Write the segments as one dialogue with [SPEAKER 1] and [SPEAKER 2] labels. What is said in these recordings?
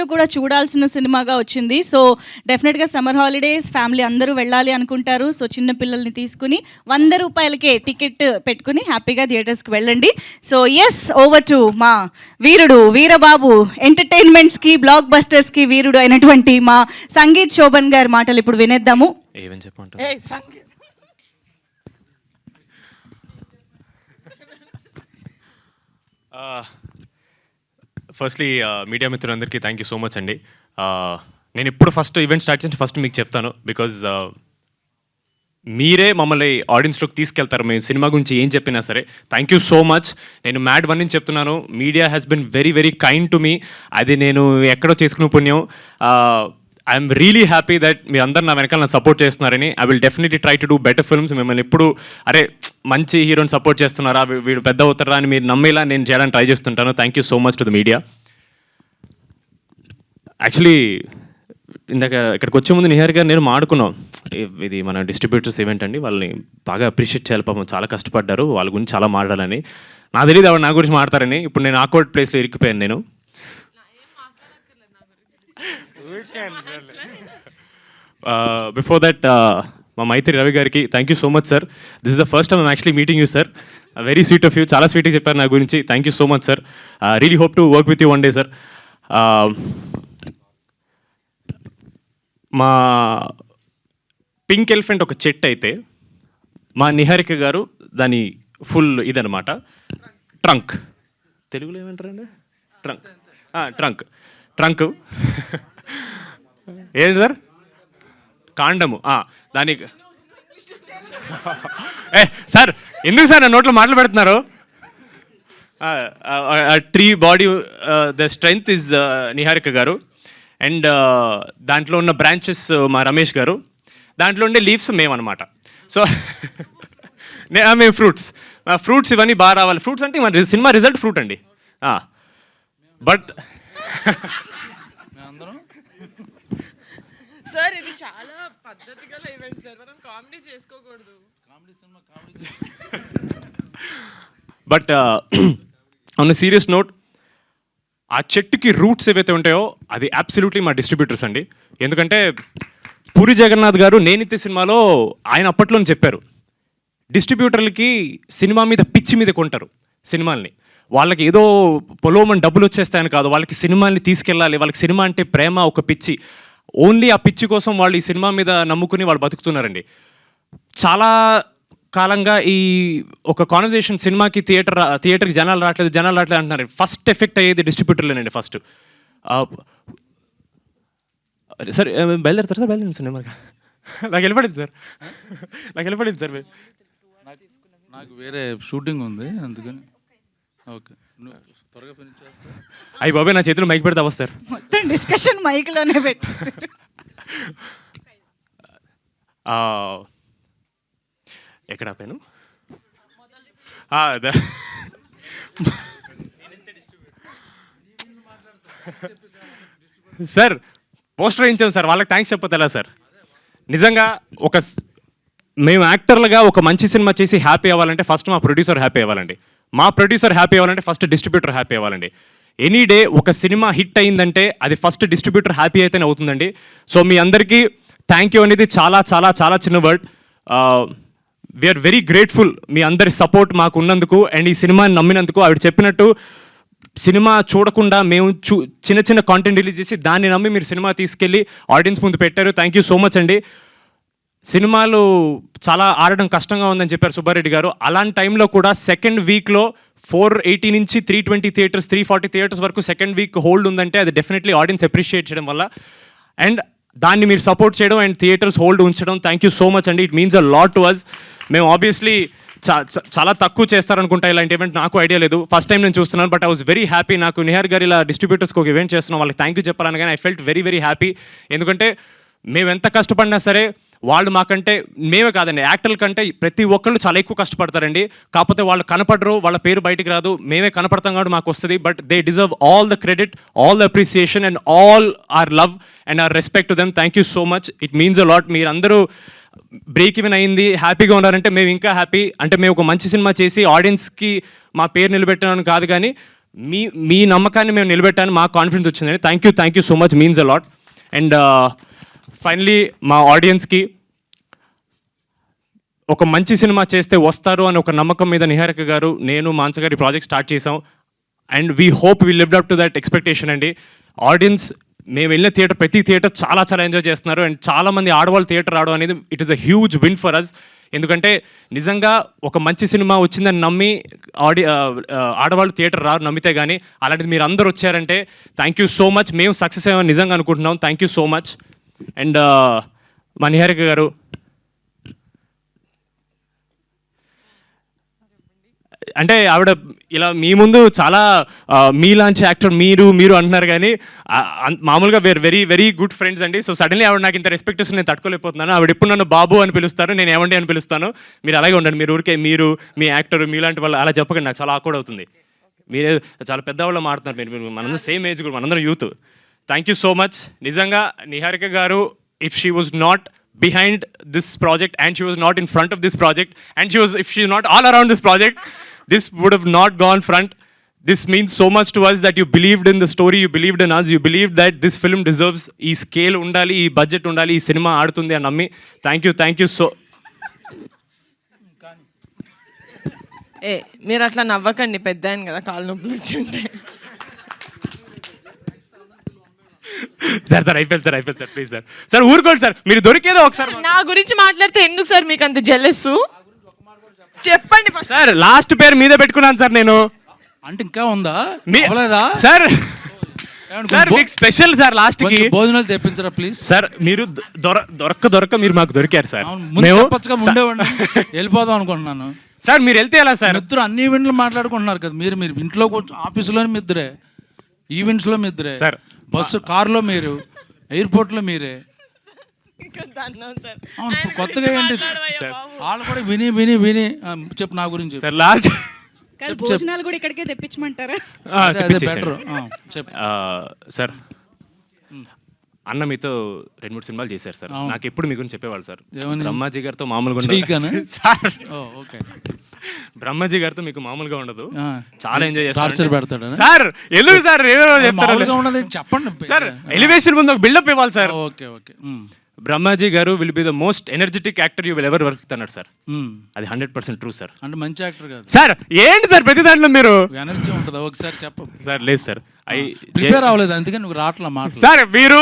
[SPEAKER 1] కూడా చూడాల్సిన సినిమాగా వచ్చింది. సో డెఫినెట్గా సమ్మర్ హాలిడేస్ ఫ్యామిలీ అందరూ వెళ్ళాలి అనుకుంటారు. సో చిన్న పిల్లల్ని తీసుకుని 100 రూపాయలకే టికెట్ పెట్టుకుని హ్యాపీగా థియేటర్స్కి వెళ్ళండి. సో ఎస్, ఓవర్ టు మా వీరుడు వీరబాబు ఎంటర్టైన్మెంట్స్కి బ్లాక్ బస్టర్స్కి వీరుడు అయినటువంటి మా సంగీత్ శోభన్ గారి మాటలు ఇప్పుడు వినేద్దాము.
[SPEAKER 2] ఏమని చెప్పంటారు? ఫస్ట్లీ మీడియా మిత్రులందరికీ థ్యాంక్ యూ సో మచ్ అండి. నేను ఇప్పుడు ఫస్ట్ ఈవెంట్ స్టార్ట్ చేసి ఫస్ట్ మీకు చెప్తాను, బికాజ్ మీరే మమ్మల్ని ఆడియన్స్లోకి తీసుకెళ్తారు. మేము సినిమా గురించి ఏం చెప్పినా సరే థ్యాంక్ యూ సో మచ్. నేను మ్యాడ్ వన్ నుంచి చెప్తున్నాను, media has been very very kind to me. అది నేను ఎక్కడో చేసుకునే పుణ్యం. ఐఎమ్ రియలీ హ్యాపీ దట్ మీ అందరు నా వెనకాల నన్ను సపోర్ట్ చేస్తున్నారని. I will definitely try to do better films. మిమ్మల్ని ఎప్పుడు అరే మంచి హీరోని సపోర్ట్ చేస్తున్నారా, వీడు పెద్ద అవుతారా అని మీరు నమ్మేలా నేను చేయడానికి ట్రై చేస్తుంటాను. Thank you so much to the media. Actually ఇందాక ఇక్కడికి వచ్చే ముందు నిహార్ గారు నేను మాడుకున్నాం, ఇది మన డిస్ట్రిబ్యూటర్స్ ఈవెంట్ అండి, వాళ్ళని బాగా అప్రిషియేట్ చేయాలి, పాపం చాలా కష్టపడ్డారు, వాళ్ళ గురించి చాలా మాట్లాడాలని. నాకు తెలియదు ఆవిడ నా గురించి మాట్లాడతారని. ఇప్పుడు నేను ఆక్వర్డ్ ప్లేస్లో ఇరికిపోయాను నేను. బిఫోర్ దట్ మా మైత్రి రవి గారికి thank you so much sir. This is the first time I'm actually meeting you sir. Very sweet of you, చాలా స్వీట్గా చెప్పారు నా గురించి. Thank you so much sir. Really hope to work with you one day sir. మా pink elephant ఒక చెట్టు అయితే మా నిహారిక గారు దాని ఫుల్ ఇదనమాట ట్రంక్. తెలుగులో ఏమంటారండి? ట్రంక్. ట్రంక్ ట్రంక్ ఏంటి సార్? కాండము. దానికి సార్ ఎందుకు సార్ నా నోట్లో మాటలు పెడుతున్నారు? Tree body the strength is Niharika గారు, అండ్ దాంట్లో ఉన్న బ్రాంచెస్ మా రమేష్ గారు, దాంట్లో ఉండే లీవ్స్ మేమన్నమాట. సో మేము ఫ్రూట్స్ ఇవన్నీ బాగా రావాలి. ఫ్రూట్స్ అంటే మన సినిమా రిజల్ట్ ఫ్రూట్ అండి. బట్
[SPEAKER 3] సార్ ఇది చాలా పద్ధతిగా ఈవెంట్ సార్, మనం కామెడీ చేసుకోకూడదు.
[SPEAKER 2] బట్ ఆన్ సీరియస్ నోట్, ఆ చెట్టుకి రూట్స్ ఏవైతే ఉంటాయో అది అబ్సల్యూట్లీ మా డిస్ట్రిబ్యూటర్స్ అండి. ఎందుకంటే పూరి జగన్నాథ్ గారు నేనిత్తే సినిమాలో ఆయన అప్పట్లోనే చెప్పారు, డిస్ట్రిబ్యూటర్లకి సినిమా మీద పిచ్చి మీద కొంటారు సినిమాల్ని. వాళ్ళకి ఏదో పొలోమని డబ్బులు వచ్చేస్తాయని కాదు, వాళ్ళకి సినిమాల్ని తీసుకెళ్ళాలి, వాళ్ళకి సినిమా అంటే ప్రేమ, ఒక పిచ్చి. ఓన్లీ ఆ పిచ్చి కోసం వాళ్ళు ఈ సినిమా మీద నమ్ముకుని వాళ్ళు బతుకుతున్నారండి. చాలా కాలంగా ఈ ఒక కాన్వర్జేషన్, సినిమాకి థియేటర్కి జనాలు రావట్లేదు అంటున్నారు. ఫస్ట్ ఎఫెక్ట్ అయ్యేది డిస్ట్రిబ్యూటర్లేనండి. ఫస్ట్ సార్ బయలుదేరుతారు సార్, బయలుదేరండి సార్. నాకు వెళ్ళిపడింది సార్,
[SPEAKER 4] నాకు వేరే షూటింగ్ ఉంది అందుకని. ఓకే, త్వరగా ఫినిష్ చేస్తా.
[SPEAKER 2] అయ్యి బాబాయ్ నా చేతిలో మైక్ పెడితే వస్తారు.
[SPEAKER 1] మొత్తం డిస్కషన్ మైక్లోనే పెట్టేశారు.
[SPEAKER 2] ఎక్కడ ఆపాను? సార్ పోస్టర్ వేయించాను సార్, వాళ్ళకి థ్యాంక్స్ చెప్పొద్దు సార్. నిజంగా మేము యాక్టర్లుగా ఒక మంచి సినిమా చేసి హ్యాపీ అవ్వాలంటే ఫస్ట్ మా ప్రొడ్యూసర్ హ్యాపీ అవ్వాలండి. మా ప్రొడ్యూసర్ హ్యాపీ అవ్వాలంటే ఫస్ట్ డిస్ట్రిబ్యూటర్ హ్యాపీ అవ్వాలండి. ఎనీ డే ఒక సినిమా హిట్ అయిందంటే అది ఫస్ట్ డిస్ట్రిబ్యూటర్ హ్యాపీ అయితేనే అవుతుందండి. సో మీ అందరికీ థ్యాంక్ యూ అనేది చాలా చాలా చాలా చిన్న వర్డ్. వీఆర్ వెరీ గ్రేట్ఫుల్ మీ అందరి సపోర్ట్ మాకు ఉన్నందుకు అండ్ ఈ సినిమాని నమ్మినందుకు. ఆవిడ చెప్పినట్టు సినిమా చూడకుండా మేము చిన్న చిన్న కాంటెంట్ రిలీజ్ చేసి దాన్ని నమ్మి మీరు సినిమా తీసుకెళ్ళి ఆడియన్స్ ముందు పెట్టారు. థ్యాంక్ యూ సో మచ్ అండి. సినిమాలు చాలా ఆడడం కష్టంగా ఉందని చెప్పారు సుబ్బారెడ్డి గారు. అలాంటి టైంలో కూడా సెకండ్ వీక్లో 480 నుంచి 320 థియేటర్స్, 340 థియేటర్స్ వరకు సెకండ్ వీక్ హోల్డ్ ఉందంటే అది డెఫినెట్లీ ఆడియన్స్ అప్రిషియేట్ చేయడం వల్ల, అండ్ దాన్ని మీరు సపోర్ట్ చేయడం అండ్ థియేటర్స్ హోల్డ్ ఉంచడం థ్యాంక్ యూ సో మచ్ అండి. It means a lot to us. మేము ఆబ్వియస్లీ చాలా తక్కువ చేస్తారనుకుంటా ఇలాంటి ఈవెంట్, నాకు ఐడియా లేదు, ఫస్ట్ టైం నేను చూస్తున్నాను. But I was very happy. నాకు నిహార్ గారు ఇలా డిస్ట్రిబ్యూటర్స్కి ఒక ఈవెంట్ చేస్తున్నాం, వాళ్ళకి థ్యాంక్ యూ చెప్పాలని కానీ I felt very very happy. ఎందుకంటే మేము ఎంత కష్టపడినా సరే వాళ్ళు మాకంటే, మేమే కాదండి యాక్టర్ల కంటే ప్రతి ఒక్కళ్ళు చాలా ఎక్కువ కష్టపడతారండి. కాకపోతే వాళ్ళు కనపడరు, వాళ్ళ పేరు బయటికి రాదు, మేమే కనపడతాం కాబట్టి మాకు వస్తుంది. But they deserve all the credit, all the appreciation and all our love and our respect to them. Thank you so much. It means a lot. మీరందరూ బ్రేక్ ఈవెన్ అయింది, హ్యాపీగా ఉన్నారంటే మేము ఇంకా హ్యాపీ. అంటే మేము ఒక మంచి సినిమా చేసి ఆడియన్స్కి మా పేరు నిలబెట్టడానికి కాదు, కానీ మీ నమ్మకాన్ని మేము నిలబెట్టాను, మాకు కాన్ఫిడెన్స్ వచ్చిందని. Thank you so much, means a lot. And finally మా ఆడియన్స్కి ఒక మంచి సినిమా చేస్తే వస్తారు అని ఒక నమ్మకం మీద నిహారిక గారు, నేను, మాన్స గారి ప్రాజెక్ట్ స్టార్ట్ చేసాం. And we hope we lived up to that expectation అండి. ఆడియన్స్ మేము వెళ్ళిన ప్రతి థియేటర్ చాలా ఎంజాయ్ చేస్తున్నారు. అండ్ చాలామంది ఆడవాళ్ళు థియేటర్ రావడం అనేది it is a huge win for us. ఎందుకంటే నిజంగా ఒక మంచి సినిమా వచ్చిందని నమ్మి ఆడవాళ్ళు థియేటర్ రారు నమ్మితే కానీ. అలాంటిది మీరు అందరూ వచ్చారంటే థ్యాంక్ యూ సో మచ్. మేము సక్సెస్ అయ్యామని నిజంగా అనుకుంటున్నాం. Thank you so much. And మా నిహారిక గారు, అంటే ఆవిడ ఇలా మీ ముందు చాలా మీలాంటి యాక్టర్ మీరు అంటున్నారు కానీ మామూలుగా వెరీ గుడ్ ఫ్రెండ్స్ అండి. సో సడన్లీ ఆవిడ నాకు ఇంత రెస్పెక్టేషన్ నేను తట్టుకోలేకపోతున్నాను. ఆవిడ ఎప్పుడు నన్ను బాబు అని పిలుస్తారు, నేను ఏమండి అని పిలుస్తాను. మీరు అలాగే ఉండండి. మీరు ఊరికే మీరు మీ యాక్టర్ మీలాంటి వాళ్ళు అలా చెప్పకండి, నాకు చాలా ఆక్వర్డ్ అవుతుంది. మీరే చాలా పెద్దవాళ్ళు మాడుతున్నారు. మీరు మనందరం సేమ్ ఏజ్ గ్రూప్, మనందరం youth. Thank you so much. నిజంగా నిహారిక గారు, if she was not behind this project and she was not in front of this project and if she is not all around this project, this would have not gone front. This means so much to us that you believed in the story, you believed in us, you believed that this film deserves ee scale undali, ee budget undali, ee cinema aadutundi ani nammi. Thank you so.
[SPEAKER 3] మీరు అట్లా నవ్వకండి, పెద్ద ఆయన కదా, కాళ్ళు నొప్పులు వచ్చి
[SPEAKER 2] sir అయిపోయింది sir please sir ఊరుకోండి సార్. మీరు దొరికేదో ఒకసారి
[SPEAKER 3] నా గురించి మాట్లాడితే ఎందుకు సార్ మీకు అంత జెలస్? చెప్పండి
[SPEAKER 2] సార్. లాస్ట్ పేరు మీద పెట్టుకున్నాను సార్ నేను.
[SPEAKER 4] అంటే ఇంకా ఉందా
[SPEAKER 2] సార్? సార్ మీకు స్పెషల్ సార్ లాస్ట్ కి
[SPEAKER 4] భోజనాలు తెప్పించరా ప్లీజ్
[SPEAKER 2] సార్. మీరు దొరక మీరు మాకు దొరికారు సార్.
[SPEAKER 4] మేము ఉండేవాడిని వెళ్ళిపోదాం అనుకుంటున్నాను
[SPEAKER 2] సార్. మీరు వెళ్తే ఎలా సార్?
[SPEAKER 4] ఇద్దరు అన్ని ఈవెంట్లు మాట్లాడుకుంటున్నారు కదా. మీరు ఇంట్లో ఆఫీసులో మీ ఇద్దరే, ఈవెంట్స్ లో మీ ఇద్దరే, సార్ బస్సు కారులో మీరు, ఎయిర్పోర్ట్ లో మీరే. కొత్తగా ఏంటి వాళ్ళు కూడా విని చెప్పు నా గురించి
[SPEAKER 2] సార్. లాస్ట్
[SPEAKER 1] భోజనాలు కూడా ఇక్కడికే తెప్పించమంటారా?
[SPEAKER 4] బెటర్ చెప్పు
[SPEAKER 2] సార్. అన్న మీతో 2-3 సినిమాలు చేశారు సార్. నాకు ఎప్పుడు మీ గురించి చెప్పేవాళ్ళు సార్. బ్రహ్మాజీ గారితో మామూలుగా సార్. బ్రహ్మాజీ గారితో మీకు మామూలుగా ఉండదు, చాలా ఎంజాయ్ చేస్తారు సార్. ఎందుకు సార్
[SPEAKER 4] చెప్పండి
[SPEAKER 2] సార్? ఎలివేషన్ ముందు ఒక బిల్డప్ ఇవ్వాలి సార్.
[SPEAKER 4] ఓకే
[SPEAKER 2] బ్రహ్మాజీ గారు will be the most energetic actor you will ever work అన్నాడు సార్. అది 100% ట్రూ సార్.
[SPEAKER 4] అంటే మంచి యాక్టర్ కాదు
[SPEAKER 2] సార్. ఏంటి సార్ ప్రతి దాంట్లో మీరు
[SPEAKER 4] ఎనర్జీ ఉంటుంది? ఒకసారి చెప్పు
[SPEAKER 2] సార్. లేదు సార్,
[SPEAKER 4] ప్రిపేర్ అవ్వలేదు అందుకని నువ్వు రాట్లా మాట
[SPEAKER 2] సార్. మీరు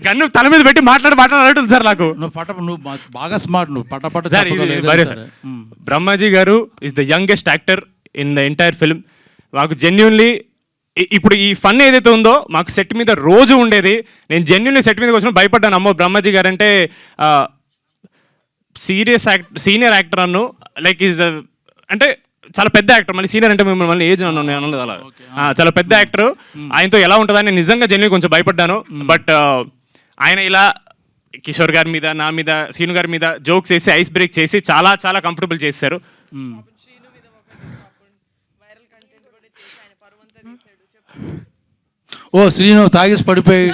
[SPEAKER 2] గన్ను తల మీద పెట్టి మాట్లాడుతుంది సార్ నాకు.
[SPEAKER 4] నువ్వు బాగా స్మార్ట్, నువ్వు పట
[SPEAKER 2] సార్. బ్రహ్మాజీ గారు is the youngest actor in the entire film. మాకు జెన్యున్లీ ఇప్పుడు ఈ ఫన్ ఏదైతే ఉందో మాకు సెట్ మీద రోజు ఉండేది. నేను జెన్యున్లీ సెట్ మీదకి వచ్చిన భయపడ్డాను. అమ్మో బ్రహ్మాజీ గారు అంటే సీనియర్ యాక్టర్ అన్ను, లైక్ ఈజ్ అంటే చాలా పెద్ద యాక్టర్. మళ్ళీ సీనియర్ అంటే మిమ్మల్ని ఏజ్ అనలేదు అలా. చాలా పెద్ద యాక్టర్. ఆయనతో ఎలా ఉంటుందని నేను నిజంగా జెన్యున్లీ కొంచెం భయపడ్డాను. బట్ ఆయన ఇలా కిషోర్ గారి మీద, నా మీద, సీను గారి మీద జోక్స్ వేసి ఐస్ బ్రేక్ చేసి చాలా కంఫర్టబుల్ చేశారు.
[SPEAKER 4] ఓ శ్రీను తాగేసి పడిపోయి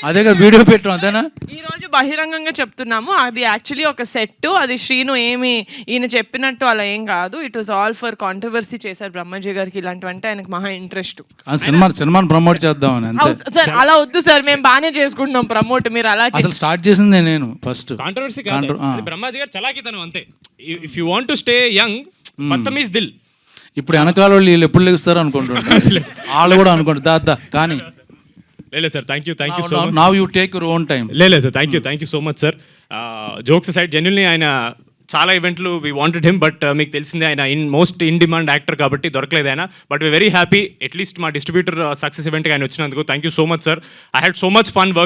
[SPEAKER 4] అదే కదా వీడియో పెట్టాం, అదేనా?
[SPEAKER 3] ఈ రోజు బహిరంగంగా చెప్తున్నాము, అది యాక్చువల్లీ ఒక సెట్. అది శ్రీను ఈయన చెప్పినట్టు అలా ఏం కాదు. It was all for controversy చేశారు బ్రహ్మాజీ గారికి. ఇలాంటివంటే ఆయనకు మహా ఇంట్రెస్ట్.
[SPEAKER 4] సినిమాని ప్రమోట్ చేద్దామని.
[SPEAKER 3] సార్ అలా వద్దు సార్, మేము బాగానే చేసుకుంటున్నాం ప్రమోట్. మీరు అలా
[SPEAKER 4] అసలు స్టార్ట్ చేసింది నేను ఫస్ట్.
[SPEAKER 2] కాంట్రవర్సీ కాదు, బ్రహ్మాజీ గారు చలాకితనం అంతే. If you want to stay young, Badtameez Dil.
[SPEAKER 4] ఇప్పుడు వెనకాల వాళ్ళు వీళ్ళు ఎప్పుడు లెగుస్తారు అనుకుంటుంటారు, వాళ్ళు కూడా అనుకుంటారు దాదా. కానీ
[SPEAKER 2] లేదు sir. Thank you so much.
[SPEAKER 4] Now you take your own time.
[SPEAKER 2] లేదు sir. Thank you so much sir. Jokes side genuinely ఆయన చాలా ఈవెంట్లు వీ వాంటెడ్ హిమ్, బట్ మీకు తెలిసిందే ఆయన మోస్ట్ ఇన్ డిమాండ్ యాక్టర్ కాబట్టి దొరకలేదు ఆయన. But we very happy at least మా డిస్ట్రిబ్యూటర్ సక్సెస్ ఈవెంట్కి ఆయన వచ్చినందుకు. Thank you so much sir. I had so much fun work